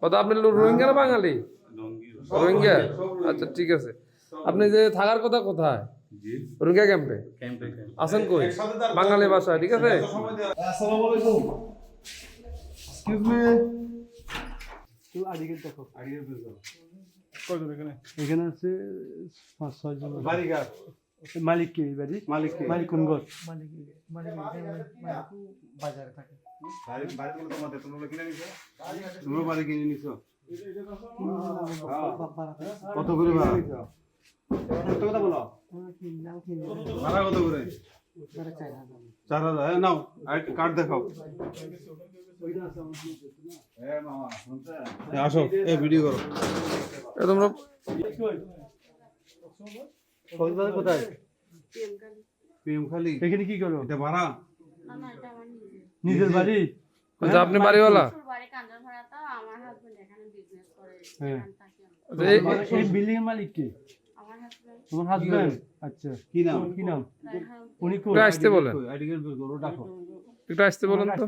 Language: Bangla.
কথা আপনি রোহিঙ্গা না বাঙালি? রোহিঙ্গা, আচ্ছা ঠিক আছে। আপনি যে থাকার কথা কোথায়? রোহিঙ্গা ক্যাম্পে আছেন কই? বাঙালি ভাষায়, ঠিক আছে। আসসালামু আলাইকুম। Excuse me. তো আইডি দেখো। আইডি দেখো। কয়জন এখানে? এখানে আছে 5-6 জন। বাড়ি কার? মালিক কি বাড়ি? মালিক কোন ঘর? মালিক বাজারে থাকে। বাড়ি কোন তোমাদের তোমরা কিনে নিছো? তোমরা বাড়ি কিনে নিছো? কত করে ভাড়া? কত কথা বলো? ভাড়া কত করে? 4,000। নাও কার্ড দেখাও। আসো এই ভিডিও করো। তোমরা কক্সবাজার কোথায়? পিএমখালি। এখানে কি করো? এটা ভাড়া? না না, এটা আমার নিজের বাড়ি? আচ্ছা, আপনি বাড়িওয়ালা? বাড়ি কাঞ্জন ভাড়াটা আমার হাজবেন্ড এখানে বিজনেস করে, হ্যাঁ। এখানে থাকি আমি। এই বিল্ডিং এর মালিক কে? আমার হাজবেন্ড। তোমার হাজবেন্ড? আচ্ছা, কি নাম? উনি কই? একটু আসতে বলেন। আইডি কার্ড বের করো, ডাকো। একটু আসতে বলেন তো।